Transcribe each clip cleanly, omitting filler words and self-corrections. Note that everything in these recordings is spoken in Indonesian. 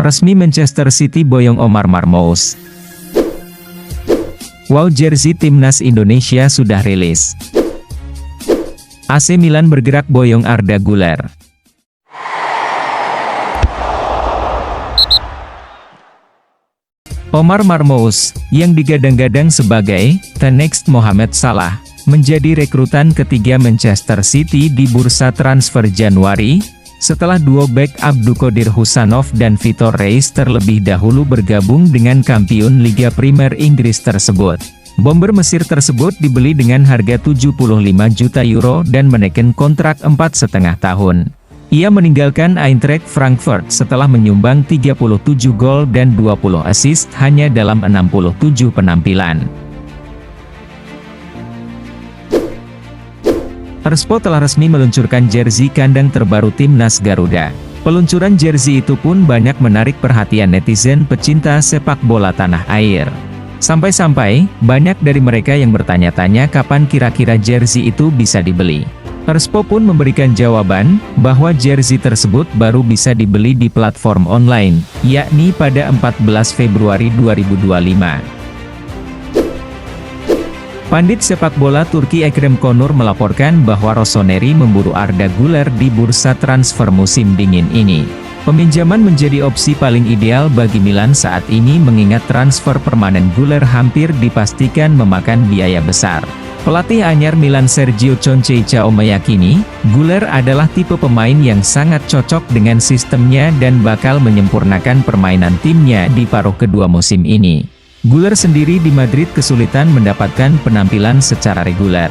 Resmi Manchester City boyong Omar Marmoush. Wow, jersey timnas Indonesia sudah rilis. AC Milan bergerak boyong Arda Güler. Omar Marmoush, yang digadang-gadang sebagai the next Mohamed Salah, menjadi rekrutan ketiga Manchester City di bursa transfer Januari, setelah duo bek Abdulkadir Husanov dan Vitor Reis terlebih dahulu bergabung dengan kampiun Liga Primer Inggris tersebut. Bomber Mesir tersebut dibeli dengan harga 75 juta euro dan menekan kontrak 4,5 tahun. Ia meninggalkan Eintracht Frankfurt setelah menyumbang 37 gol dan 20 assist hanya dalam 67 penampilan. Perspo telah resmi meluncurkan jersey kandang terbaru timnas Garuda. Peluncuran jersey itu pun banyak menarik perhatian netizen pecinta sepak bola tanah air. Sampai-sampai, banyak dari mereka yang bertanya-tanya kapan kira-kira jersey itu bisa dibeli. Perspo pun memberikan jawaban, bahwa jersey tersebut baru bisa dibeli di platform online, yakni pada 14 Februari 2025. Pandit sepak bola Turki Ekrem Konur melaporkan bahwa Rossoneri memburu Arda Güler di bursa transfer musim dingin ini. Peminjaman menjadi opsi paling ideal bagi Milan saat ini mengingat transfer permanen Güler hampir dipastikan memakan biaya besar. Pelatih anyar Milan Sergio Conceição meyakini, Güler adalah tipe pemain yang sangat cocok dengan sistemnya dan bakal menyempurnakan permainan timnya di paruh kedua musim ini. Güler sendiri di Madrid kesulitan mendapatkan penampilan secara reguler.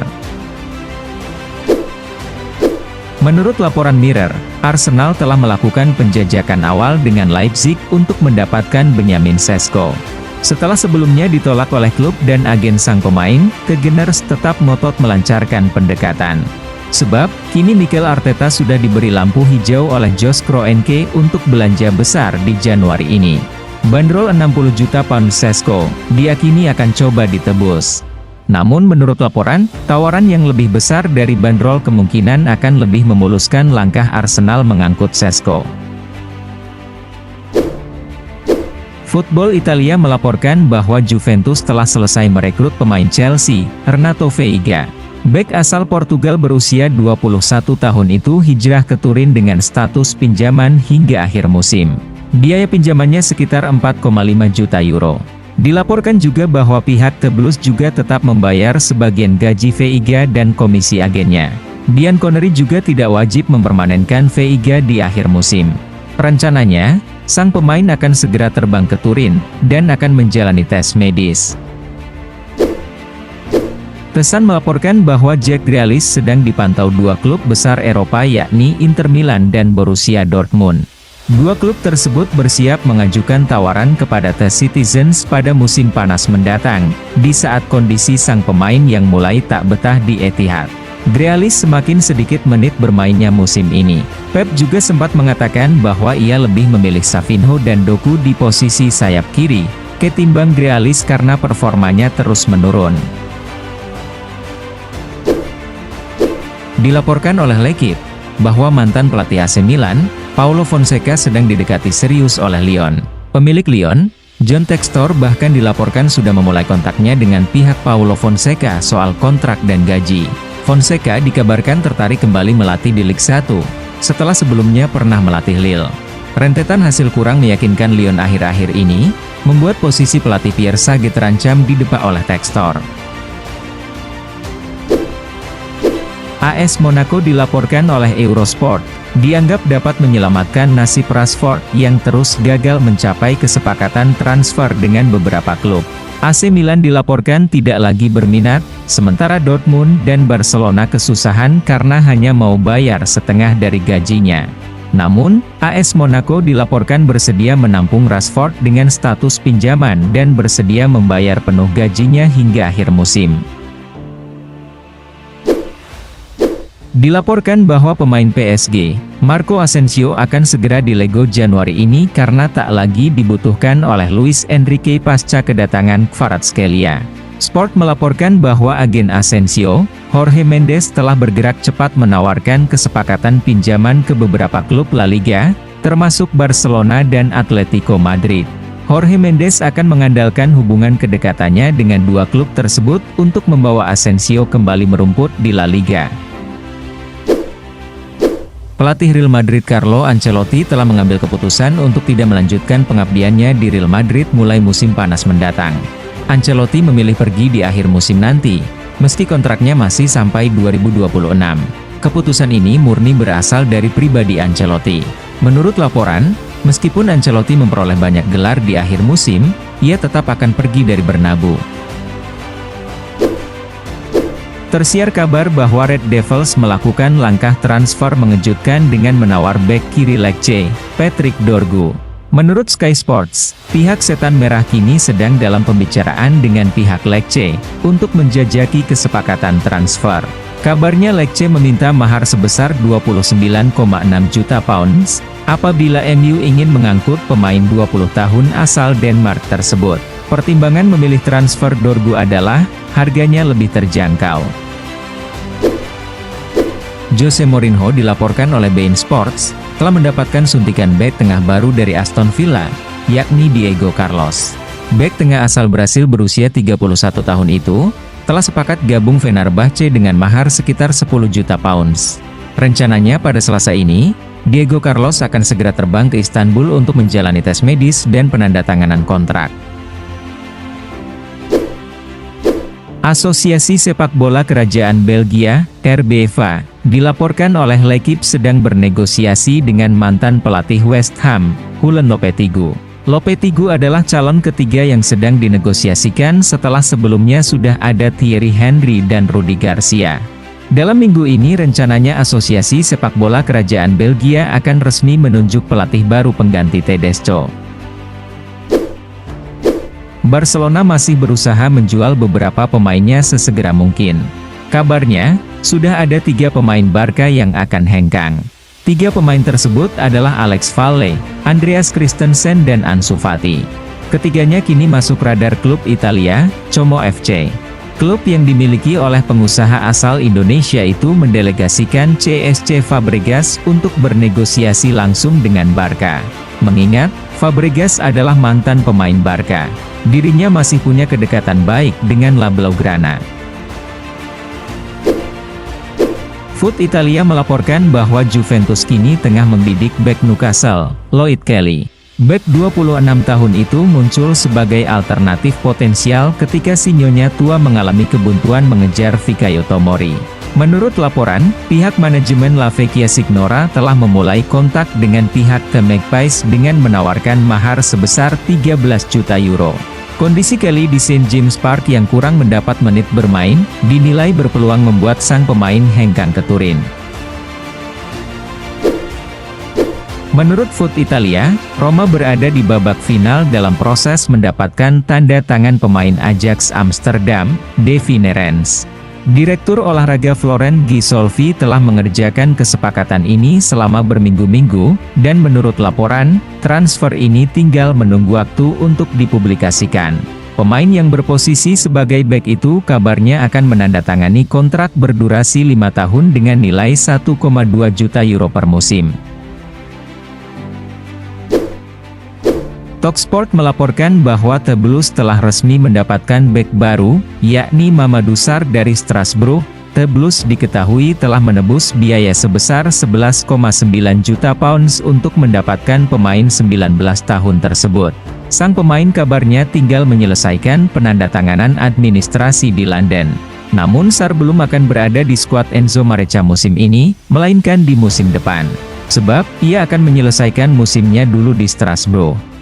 Menurut laporan Mirror, Arsenal telah melakukan penjajakan awal dengan Leipzig untuk mendapatkan Benjamin Sesko. Setelah sebelumnya ditolak oleh klub dan agen sang pemain, The Gunners tetap ngotot melancarkan pendekatan. Sebab, kini Mikel Arteta sudah diberi lampu hijau oleh Josh Kroenke untuk belanja besar di Januari ini. Bandrol 60 juta pound Sesko, diyakini akan coba ditebus. Namun menurut laporan, tawaran yang lebih besar dari bandrol kemungkinan akan lebih memuluskan langkah Arsenal mengangkut Sesko. Football Italia melaporkan bahwa Juventus telah selesai merekrut pemain Chelsea, Renato Veiga. Bek asal Portugal berusia 21 tahun itu hijrah ke Turin dengan status pinjaman hingga akhir musim. Biaya pinjamannya sekitar 4,5 juta euro. Dilaporkan juga bahwa pihak The Blues juga tetap membayar sebagian gaji Veiga dan komisi agennya. Bianconeri juga tidak wajib mempermanenkan Veiga di akhir musim. Rencananya, sang pemain akan segera terbang ke Turin, dan akan menjalani tes medis. The Sun melaporkan bahwa Jack Grealish sedang dipantau dua klub besar Eropa yakni Inter Milan dan Borussia Dortmund. Dua klub tersebut bersiap mengajukan tawaran kepada The Citizens pada musim panas mendatang, di saat kondisi sang pemain yang mulai tak betah di Etihad. Grealish semakin sedikit menit bermainnya musim ini. Pep juga sempat mengatakan bahwa ia lebih memilih Savinho dan Doku di posisi sayap kiri, ketimbang Grealish karena performanya terus menurun. Dilaporkan oleh L'Équipe, bahwa mantan pelatih AC Milan, Paulo Fonseca sedang didekati serius oleh Lyon. Pemilik Lyon, John Textor bahkan dilaporkan sudah memulai kontaknya dengan pihak Paulo Fonseca soal kontrak dan gaji. Fonseca dikabarkan tertarik kembali melatih di Ligue 1, setelah sebelumnya pernah melatih Lille. Rentetan hasil kurang meyakinkan Lyon akhir-akhir ini, membuat posisi pelatih Pierre Saget terancam didepak oleh Textor. AS Monaco dilaporkan oleh Eurosport, dianggap dapat menyelamatkan nasib Rashford yang terus gagal mencapai kesepakatan transfer dengan beberapa klub. AC Milan dilaporkan tidak lagi berminat, sementara Dortmund dan Barcelona kesusahan karena hanya mau bayar setengah dari gajinya. Namun, AS Monaco dilaporkan bersedia menampung Rashford dengan status pinjaman dan bersedia membayar penuh gajinya hingga akhir musim. Dilaporkan bahwa pemain PSG, Marco Asensio akan segera dilego Januari ini karena tak lagi dibutuhkan oleh Luis Enrique pasca kedatangan Kvaratskhelia. Sport melaporkan bahwa agen Asensio, Jorge Mendes telah bergerak cepat menawarkan kesepakatan pinjaman ke beberapa klub La Liga, termasuk Barcelona dan Atletico Madrid. Jorge Mendes akan mengandalkan hubungan kedekatannya dengan dua klub tersebut untuk membawa Asensio kembali merumput di La Liga. Pelatih Real Madrid Carlo Ancelotti telah mengambil keputusan untuk tidak melanjutkan pengabdiannya di Real Madrid mulai musim panas mendatang. Ancelotti memilih pergi di akhir musim nanti, meski kontraknya masih sampai 2026. Keputusan ini murni berasal dari pribadi Ancelotti. Menurut laporan, meskipun Ancelotti memperoleh banyak gelar di akhir musim, ia tetap akan pergi dari Bernabeu. Tersiar kabar bahwa Red Devils melakukan langkah transfer mengejutkan dengan menawar bek kiri Lecce, Patrick Dorgu. Menurut Sky Sports, pihak Setan Merah kini sedang dalam pembicaraan dengan pihak Lecce untuk menjajaki kesepakatan transfer. Kabarnya Lecce meminta mahar sebesar 29,6 juta pounds, apabila MU ingin mengangkut pemain 20 tahun asal Denmark tersebut. Pertimbangan memilih transfer Dorgu adalah, harganya lebih terjangkau. Jose Mourinho dilaporkan oleh beIN Sports, telah mendapatkan suntikan bek tengah baru dari Aston Villa, yakni Diego Carlos. Bek tengah asal Brasil berusia 31 tahun itu, telah sepakat gabung Fenerbahce dengan mahar sekitar 10 juta pounds. Rencananya pada Selasa ini, Diego Carlos akan segera terbang ke Istanbul untuk menjalani tes medis dan penandatanganan kontrak. Asosiasi Sepak Bola Kerajaan Belgia, RBVA, dilaporkan oleh L'Équipe sedang bernegosiasi dengan mantan pelatih West Ham, Julen Lopetegui. Lopetegui adalah calon ketiga yang sedang dinegosiasikan setelah sebelumnya sudah ada Thierry Henry dan Rudi Garcia. Dalam minggu ini rencananya Asosiasi Sepak Bola Kerajaan Belgia akan resmi menunjuk pelatih baru pengganti Tedesco. Barcelona masih berusaha menjual beberapa pemainnya sesegera mungkin. Kabarnya, sudah ada 3 pemain Barca yang akan hengkang. 3 pemain tersebut adalah Alex Valle, Andreas Christensen dan Ansu Fati. Ketiganya kini masuk radar klub Italia, Como FC. Klub yang dimiliki oleh pengusaha asal Indonesia itu mendelegasikan CSC Fabregas untuk bernegosiasi langsung dengan Barca. Mengingat, Fabregas adalah mantan pemain Barca. Dirinya masih punya kedekatan baik dengan La Blaugrana. Foot Italia melaporkan bahwa Juventus kini tengah membidik bek Newcastle, Lloyd Kelly. Bek 26 tahun itu muncul sebagai alternatif potensial ketika si Nyonya tua mengalami kebuntuan mengejar Fikayo Tomori. Menurut laporan, pihak manajemen La Vecchia Signora telah memulai kontak dengan pihak The Magpies dengan menawarkan mahar sebesar 13 juta euro. Kondisi Kelly di St. James Park yang kurang mendapat menit bermain, dinilai berpeluang membuat sang pemain hengkang ke Turin. Menurut Foot Italia, Roma berada di babak final dalam proses mendapatkan tanda tangan pemain Ajax Amsterdam, Davy Neres. Direktur olahraga Florent Gisolfi telah mengerjakan kesepakatan ini selama berminggu-minggu, dan menurut laporan, transfer ini tinggal menunggu waktu untuk dipublikasikan. Pemain yang berposisi sebagai bek itu kabarnya akan menandatangani kontrak berdurasi 5 tahun dengan nilai 1,2 juta euro per musim. Talksport melaporkan bahwa The Blues telah resmi mendapatkan bek baru, yakni Mamadou Sarr dari Strasbourg. The Blues diketahui telah menebus biaya sebesar 11,9 juta pounds untuk mendapatkan pemain 19 tahun tersebut. Sang pemain kabarnya tinggal menyelesaikan penandatanganan administrasi di London. Namun Sarr belum akan berada di skuad Enzo Maresca musim ini, melainkan di musim depan. Sebab, ia akan menyelesaikan musimnya dulu di Strasbourg.